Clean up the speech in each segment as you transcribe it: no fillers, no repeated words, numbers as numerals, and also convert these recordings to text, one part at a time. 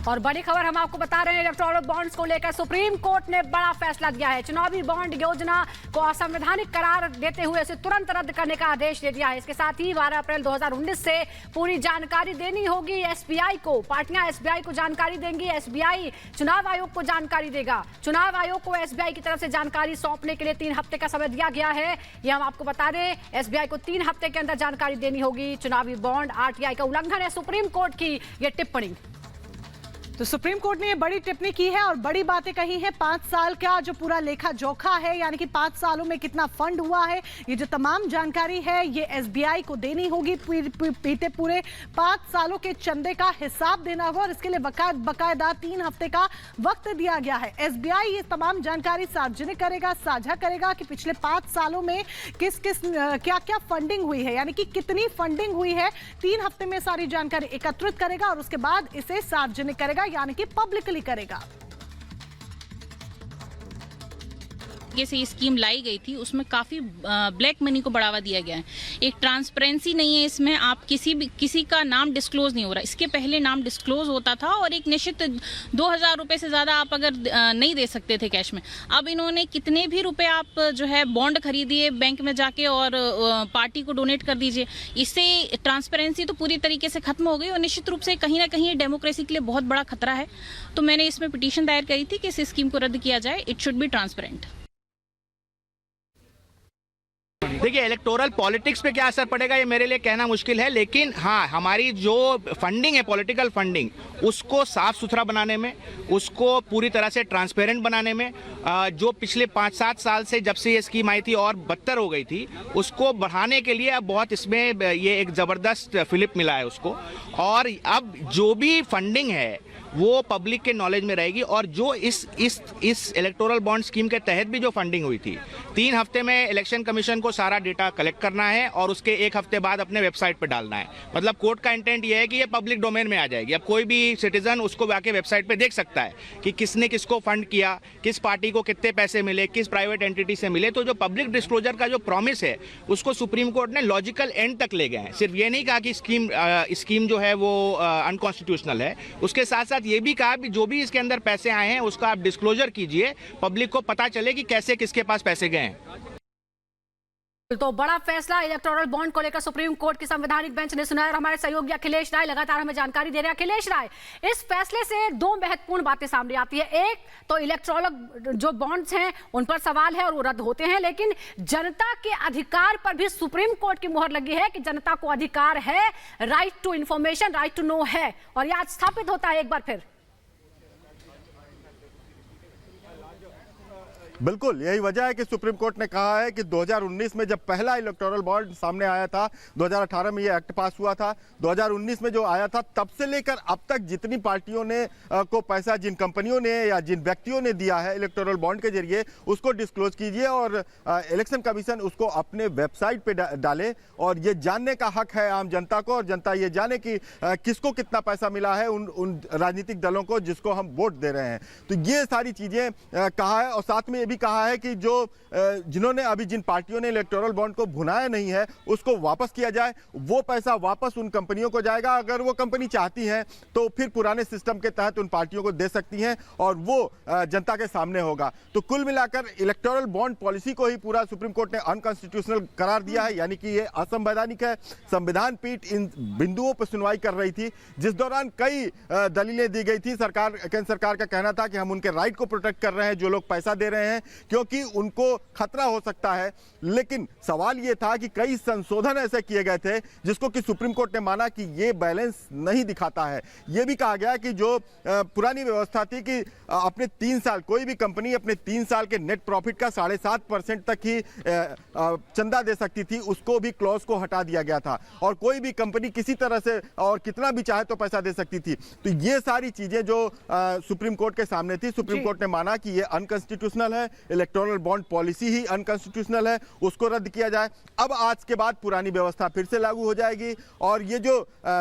और बड़ी खबर हम आपको बता रहे हैं, इलेक्टोरल बॉन्ड्स को लेकर सुप्रीम कोर्ट ने बड़ा फैसला दिया है। चुनावी बॉन्ड योजना को असंवैधानिक करार देते हुए इसे तुरंत रद्द करने का आदेश दे दिया है। इसके साथ ही 12 अप्रैल 2019 से पूरी जानकारी देनी होगी एसबीआई को। पार्टियां एसबीआई को जानकारी देंगी, एसबीआई चुनाव आयोग को जानकारी देगा। चुनाव आयोग को एसबीआई की तरफ से जानकारी सौंपने के लिए 3 हफ्ते का समय दिया गया है। यह हम आपको बता दें, एसबीआई को 3 हफ्ते के अंदर जानकारी देनी होगी। चुनावी बॉन्ड आरटीआई का उल्लंघन है, सुप्रीम कोर्ट की यह टिप्पणी। तो सुप्रीम कोर्ट ने ये बड़ी टिप्पणी की है और बड़ी बातें कही है। 5 साल का जो पूरा लेखा जोखा है, यानी कि 5 सालों में कितना फंड हुआ है, ये जो तमाम जानकारी है ये एसबीआई को देनी होगी। बीते पूरे 5 सालों के चंदे का हिसाब देना होगा और इसके लिए बकायदा 3 हफ्ते का वक्त दिया गया है। एसबीआई ये तमाम जानकारी सार्वजनिक करेगा, साझा करेगा कि पिछले 5 सालों में क्या क्या फंडिंग हुई है, यानी कि कितनी फंडिंग हुई है। 3 हफ्ते में सारी जानकारी एकत्रित करेगा और उसके बाद इसे सार्वजनिक करेगा, यानी कि पब्लिकली करेगा। से ये स्कीम लाई गई थी उसमें काफ़ी ब्लैक मनी को बढ़ावा दिया गया है। एक ट्रांसपेरेंसी नहीं है इसमें, आप किसी का नाम डिस्क्लोज नहीं हो रहा। इसके पहले नाम डिस्क्लोज होता था और एक निश्चित 2000 रुपये से ज़्यादा आप अगर नहीं दे सकते थे कैश में। अब इन्होंने कितने भी रुपए आप जो है बॉन्ड खरीदिए बैंक में जाके और पार्टी को डोनेट कर दीजिए। इससे ट्रांसपेरेंसी तो पूरी तरीके से खत्म हो गई और निश्चित रूप से कहीं ना कहीं डेमोक्रेसी के लिए बहुत बड़ा खतरा है। तो मैंने इसमें पिटीशन दायर करी थी कि इस स्कीम को रद्द किया जाए। It should be transparent. देखिए, इलेक्टोरल पॉलिटिक्स पे क्या असर पड़ेगा ये मेरे लिए कहना मुश्किल है, लेकिन हाँ, हमारी जो फंडिंग है, पॉलिटिकल फंडिंग, उसको साफ सुथरा बनाने में, उसको पूरी तरह से ट्रांसपेरेंट बनाने में, जो पिछले 5-7 साल से जब से ये स्कीम आई थी और बदतर हो गई थी, उसको बढ़ाने के लिए अब बहुत इसमें ये एक ज़बरदस्त फिलिप मिला है उसको। और अब जो भी फंडिंग है वो पब्लिक के नॉलेज में रहेगी। और जो इस इलेक्टोरल बॉन्ड स्कीम के तहत भी जो फंडिंग हुई थी, 3 हफ्ते में इलेक्शन कमीशन को सारा डेटा कलेक्ट करना है और उसके 1 हफ्ते बाद अपने वेबसाइट पर डालना है। मतलब कोर्ट का इंटेंट ये है कि ये पब्लिक डोमेन में आ जाएगी। अब कोई भी सिटीजन उसको जाके वेबसाइट पे देख सकता है कि किसने किसको फंड किया, किस पार्टी को कितने पैसे मिले, किस प्राइवेट एंटिटी से मिले। तो जो पब्लिक डिस्क्लोजर का जो प्रॉमिस है उसको सुप्रीम कोर्ट ने लॉजिकल एंड तक ले गए हैं। सिर्फ ये नहीं कहा कि स्कीम जो है वो अनकॉन्स्टिट्यूशनल है, उसके साथ साथ ये भी कहा कि जो भी इसके अंदर पैसे आए हैं उसका आप डिस्क्लोजर कीजिए, पब्लिक को पता चले कि कैसे किसके पास पैसे गए हैं। तो बड़ा फैसला इलेक्टोरल बॉन्ड को लेकर सुप्रीम कोर्ट की संवैधानिक बेंच ने सुनाया और हमारे सहयोगी अखिलेश राय लगातार हमें जानकारी दे रहे हैं। अखिलेश राय, इस फैसले से 2 महत्वपूर्ण बातें सामने आती है। एक तो इलेक्टोरल जो बॉन्ड्स हैं उन पर सवाल है और वो रद्द होते हैं, लेकिन जनता के अधिकार पर भी सुप्रीम कोर्ट की मुहर लगी है कि जनता को अधिकार है, right to information, right to know है, और यह आज स्थापित होता है एक बार फिर। बिल्कुल यही वजह है कि सुप्रीम कोर्ट ने कहा है कि 2019 में जब पहला इलेक्टोरल बॉन्ड सामने आया था, 2018 में ये एक्ट पास हुआ था, 2019 में जो आया था, तब से लेकर अब तक जितनी पार्टियों ने को पैसा, जिन कंपनियों ने या जिन व्यक्तियों ने दिया है इलेक्टोरल बॉन्ड के जरिए, उसको डिस्क्लोज कीजिए और इलेक्शन कमीशन उसको अपने वेबसाइट पे डाले। और ये जानने का हक है आम जनता को, और जनता ये जाने कि किसको कितना पैसा मिला है उन राजनीतिक दलों को जिसको हम वोट दे रहे हैं। तो ये सारी चीजें कहा है। और साथ में भी कहा है कि जो जिन्होंने अभी जिन पार्टियों ने इलेक्टोरल बॉन्ड को भुनाया नहीं है उसको वापस किया जाए। वो पैसा वापस उन कंपनियों को जाएगा। अगर वो कंपनी चाहती है तो फिर पुराने सिस्टम के तहत उन पार्टियों को दे सकती हैं और वो जनता के सामने होगा। तो कुल मिलाकर इलेक्टोरल बॉन्ड पॉलिसी को ही पूरा सुप्रीम कोर्ट ने अनकॉन्स्टिट्यूशनल करार दिया है, यानी कि ये असंवैधानिक है। संविधान पीठ इन बिंदुओं पर सुनवाई कर रही थी, जिस दौरान कई दलीलें दी गई थी। केंद्र सरकार का कहना था कि हम उनके राइट को प्रोटेक्ट कर रहे हैं जो लोग पैसा दे रहे हैं, क्योंकि उनको खतरा हो सकता है। लेकिन सवाल यह था कि कई संशोधन ऐसे किए गए थे जिसको कि सुप्रीम कोर्ट ने माना कि ये बैलेंस नहीं दिखाता है। यह भी कहा गया कि जो पुरानी व्यवस्था थी कि अपने 3 साल कोई भी कंपनी अपने 3 साल के नेट प्रॉफिट का 7.5% तक ही चंदा दे सकती थी, उसको भी क्लॉज को हटा दिया गया था। और कोई भी कंपनी किसी तरह से और कितना भी चाहे तो पैसा दे सकती थी। तो ये सारी चीजें जो सुप्रीम कोर्ट के सामने थी, सुप्रीम कोर्ट ने माना कि ये अनकॉन्स्टिट्यूशनल है है, इलेक्टोरल बॉन्ड पॉलिसी ही अनकॉन्स्टिट्यूशनल है, उसको रद्द किया जाए। अब आज के बाद पुरानी व्यवस्था फिर से लागू हो जाएगी और ये जो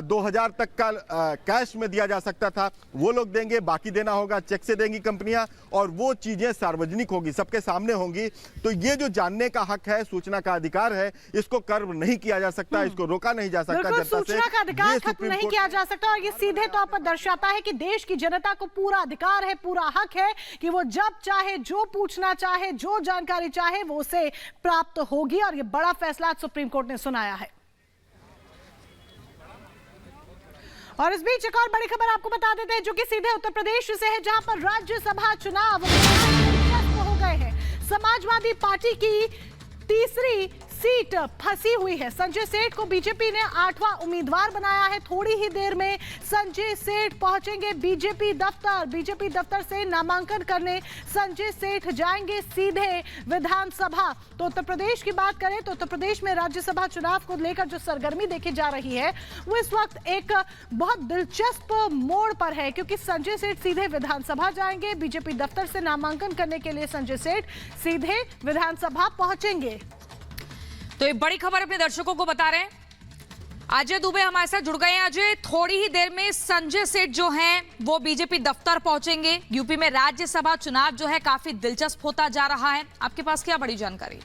2000 तक का कैश में दिया जा सकता था वो लोग देंगे, बाकी देना होगा चेक से देंगी कंपनियां और वो चीजें सार्वजनिक होगी, सबके सामने होंगी। तो ये जो जानने का हक है, सूचना का अधिकार है, इसको कर्व नहीं किया जा सकता, इसको रोका नहीं जा सकता जनता से। सूचना का अधिकार खत्म नहीं किया जा सकता और ये सीधे तौर पर दर्शाता है कि देश की जनता को पूरा अधिकार है, पूरा हक है कि वो जब चाहे जो पूछना चाहे, जो जानकारी चाहे वो उसे प्राप्त होगी। और ये बड़ा फैसला आज सुप्रीम कोर्ट ने सुनाया है। और इस बीच एक और बड़ी खबर आपको बता देते हैं जो कि सीधे उत्तर प्रदेश से है, जहां पर राज्यसभा चुनाव हो गए हैं। समाजवादी पार्टी की तीसरी सीट फंसी हुई है। संजय सेठ को बीजेपी ने 8वां उम्मीदवार बनाया है। थोड़ी ही देर में संजय सेठ पहुंचेंगे बीजेपी दफ्तर। बीजेपी दफ्तर से नामांकन करने संजय सेठ जाएंगे सीधे विधानसभा। तो उत्तर प्रदेश की बात करें तो उत्तर प्रदेश में राज्यसभा चुनाव को लेकर जो सरगर्मी देखी जा रही है वो इस वक्त एक बहुत दिलचस्प मोड़ पर है, क्योंकि संजय सेठ सीधे विधानसभा जाएंगे। बीजेपी दफ्तर से नामांकन करने के लिए संजय सेठ सीधे विधानसभा पहुंचेंगे। तो ये बड़ी खबर अपने दर्शकों को बता रहे हैं। अजय दुबे हमारे साथ जुड़ गए हैं। अजय, थोड़ी ही देर में संजय सेठ जो हैं वो बीजेपी दफ्तर पहुंचेंगे। यूपी में राज्यसभा चुनाव जो है काफी दिलचस्प होता जा रहा है, आपके पास क्या बड़ी जानकारी?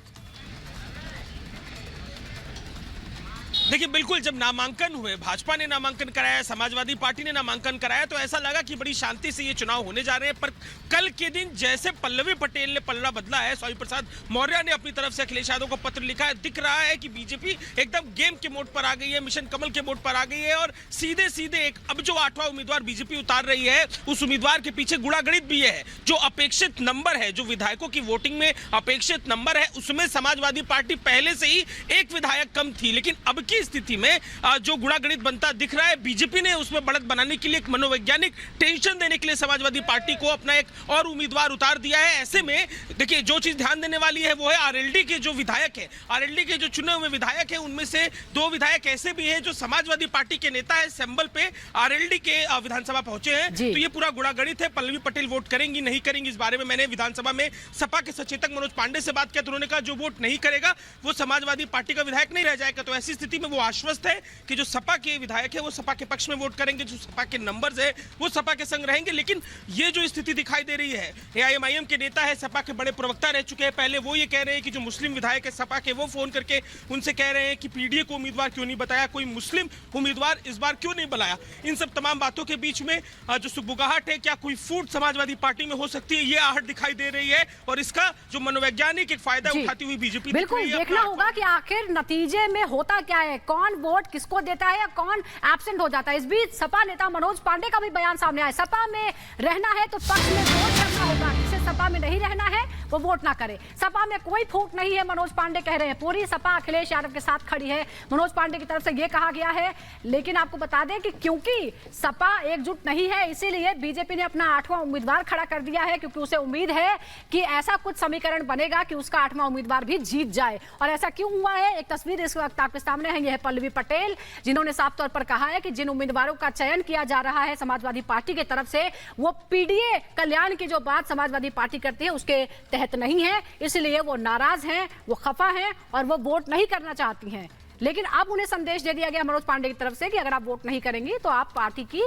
देखिए, बिल्कुल जब नामांकन हुए, भाजपा ने नामांकन कराया, समाजवादी पार्टी ने नामांकन कराया, तो ऐसा लगा कि बड़ी शांति से ये चुनाव होने जा रहे हैं। पर कल के दिन जैसे पल्लवी पटेल ने पलड़ा बदला है, स्वामी प्रसाद मौर्य ने अपनी तरफ से अखिलेश यादव को पत्र लिखा है, दिख रहा है कि बीजेपी एकदम गेम के मोड पर आ गई है, मिशन कमल के मोड पर आ गई है। और सीधे सीधे अब जो 8वां उम्मीदवार बीजेपी उतार रही है, उस उम्मीदवार के पीछे गुणागणित भी है। जो अपेक्षित नंबर है, जो विधायकों की वोटिंग में अपेक्षित नंबर है, उसमें समाजवादी पार्टी पहले से ही एक विधायक कम थी। लेकिन अब की स्थिति में जो गुणागणित बनता दिख रहा है, बीजेपी ने उसमें बढ़त बनाने के लिए, एक मनोवैज्ञानिक टेंशन देने के लिए समाजवादी पार्टी को अपना एक और उम्मीदवार उतार दिया है। ऐसे में देखिए, जो चीज ध्यान देने वाली है वो है आरएलडी के जो विधायक है, आरएलडी के जो चुने हुए विधायक है, उनमें से 2 विधायक ऐसे भी हैं जो समाजवादी पार्टी के नेता है, संबल पे आरएलडी के विधानसभा पहुंचे हैं। तो ये पूरा गुणागणित है। पल्लवी पटेल वोट करेंगी नहीं करेंगी, इस बारे में मैंने विधानसभा में सपा के सचेतक मनोज पांडे से बात किया, तो उन्होंने कहा जो वोट नहीं करेगा वो समाजवादी पार्टी का विधायक नहीं रह जाएगा। तो ऐसी स्थिति में वो आश्वस्त है कि जो सपा के विधायक है वो सपा के पक्ष में वोट करेंगे, जो सपा के नंबर्स है वो सपा के संग रहेंगे। लेकिन ये जो स्थिति दिखाई दे रही है, एआईएमआईएम के नेता है, सपा के बड़े प्रवक्ता रह चुके हैं पहले, वो ये कह रहे हैं कि जो मुस्लिम विधायक है सपा के, वो फोन करके उनसे कह रहे हैं कि पीडीए को उम्मीदवार क्यों नहीं बताया, कोई मुस्लिम उम्मीदवार इस बार क्यों नहीं बनाया। इन सब तमाम बातों के बीच में जो सुगबुगाहट है, क्या कोई फूट समाजवादी पार्टी में हो सकती है, ये आहट दिखाई दे रही है। और इसका जो मनोवैज्ञानिक एक फायदा उठाती हुई बीजेपी बिल्कुल देखना होगा कि आखिर नतीजे में होता क्या है, कौन वोट किसको देता है या कौन एब्सेंट हो जाता है। इस बीच सपा नेता मनोज पांडे का भी बयान सामने आया, सपा में रहना है तो पक्ष में वोट करना होगा, जिसे सपा में नहीं रहना है वो वोट ना करे। सपा में कोई फूट नहीं है, मनोज पांडे कह रहे हैं। पूरी सपा अखिलेश यादव के साथ खड़ी है, मनोज पांडे की तरफ से ये कहा गया है। लेकिन आपको बता दें कि क्योंकि सपा एकजुट नहीं है, इसीलिए बीजेपी ने अपना 8वां उम्मीदवार खड़ा कर दिया है, क्योंकि उसे उम्मीद है कि ऐसा कुछ समीकरण बनेगा कि उसका 8वां उम्मीदवार भी जीत जाए। और ऐसा क्यों हुआ है, एक तस्वीर इस वक्त आपके सामने है। यह है पल्लवी पटेल, जिन्होंने साफ तौर पर कहा है कि जिन उम्मीदवारों का चयन किया जा रहा है समाजवादी पार्टी की तरफ से, वो पीडीए कल्याण की जो बात समाजवादी पार्टी करती है उसके तहत नहीं है, इसलिए वो नाराज हैं, वो खफा हैं और वो वोट नहीं करना चाहती हैं। लेकिन अब उन्हें संदेश दे दिया गया मनोज पांडे की तरफ से कि अगर आप वोट नहीं करेंगी तो आप पार्टी की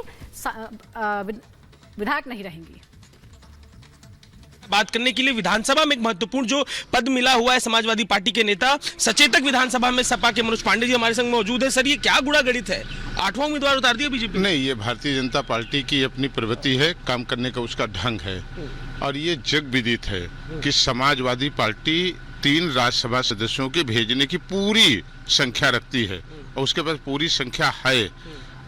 विधायक नहीं रहेंगी। बात करने के लिए विधानसभा में एक महत्वपूर्ण जो पद मिला हुआ है समाजवादी पार्टी के नेता, सचेतक विधानसभा में सपा के मनोज पांडे जी हमारे संग मौजूद है। सर, ये क्या गुणागणित है, 8वां उम्मीदवार उतार दिया बीजेपी? नहीं, ये भारतीय जनता पार्टी की अपनी प्रवृत्ति है, काम करने का उसका ढंग है। और ये जग विदित है कि समाजवादी पार्टी 3 राज्यसभा सदस्यों के भेजने की पूरी संख्या रखती है और उसके पास पूरी संख्या है।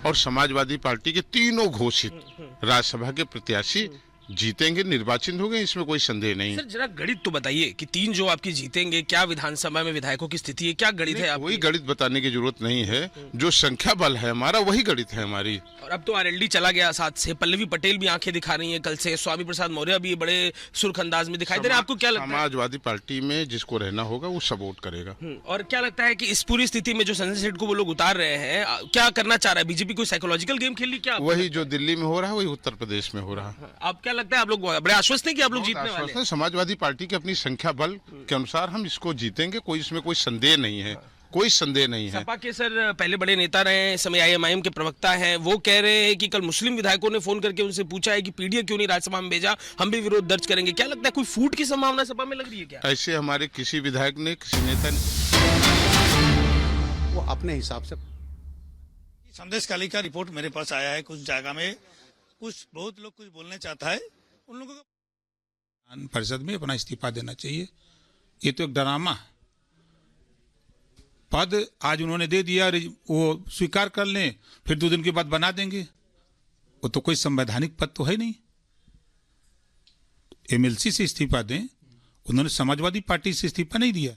और समाजवादी पार्टी के 3 घोषित राज्यसभा के प्रत्याशी जीतेंगे, निर्वाचित होंगे, इसमें कोई संदेह नहीं। सर, जरा गणित तो बताइए कि 3 जो आपकी जीतेंगे, क्या विधानसभा में विधायकों की स्थिति है, क्या गणित है? कोई गणित बताने की जरूरत नहीं है, जो संख्या बल है हमारा वही गणित है हमारी। और अब तो आरएलडी चला गया साथ से, पल्लवी पटेल भी आंखें दिखा रही हैं कल से, स्वामी प्रसाद मौर्य भी बड़े सुर्ख अंदाज में दिखाई दे रहे हैं। आपको क्या लगता है? समाजवादी पार्टी में जिसको रहना होगा वो सपोर्ट करेगा। और क्या लगता है कि इस पूरी स्थिति में जो संजय सेठ को वो लोग उतार रहे हैं, क्या करना चाह रहा है बीजेपी? कोई साइकोलॉजिकल गेम खेल ली क्या? वही जो दिल्ली में हो रहा है वही उत्तर प्रदेश में हो रहा है। आप क्या लगता है आप लोग बड़े आश्वस्त हैं कि आप लोग जीतने वाले हैं? समाजवादी पार्टी की अपनी संख्या बल के अनुसार हम इसको जीतेंगे, कोई इसमें कोई संदेह नहीं है, कोई संदेह नहीं है। सपा के सर पहले बड़े नेता रहे हैं, इस समय आईएमआईएम के प्रवक्ता हैं, वो कह रहे हैं कि कल मुस्लिम विधायकों ने फोन करके उनसे पूछा है कि पीडीए क्यों नहीं राज्यसभा में भेजा, हम भी विरोध दर्ज करेंगे। क्या लगता है कोई फूट की संभावना सपा में लग रही है क्या? ऐसे हमारे किसी विधायक ने, किसी नेता ने, वो अपने हिसाब से। संदेश काली का रिपोर्ट मेरे पास आया है, कुछ जगह में कुछ बहुत लोग कुछ बोलने चाहता है, उन लोगों को परिषद में अपना इस्तीफा देना चाहिए। ये तो एक ड्रामा है। पद आज उन्होंने दे दिया, वो स्वीकार कर लें, फिर 2 दिन के बाद बना देंगे। वो तो कोई संवैधानिक पद तो है नहीं। एमएलसी से इस्तीफा दें, उन्होंने समाजवादी पार्टी से इस्तीफा नहीं दिया।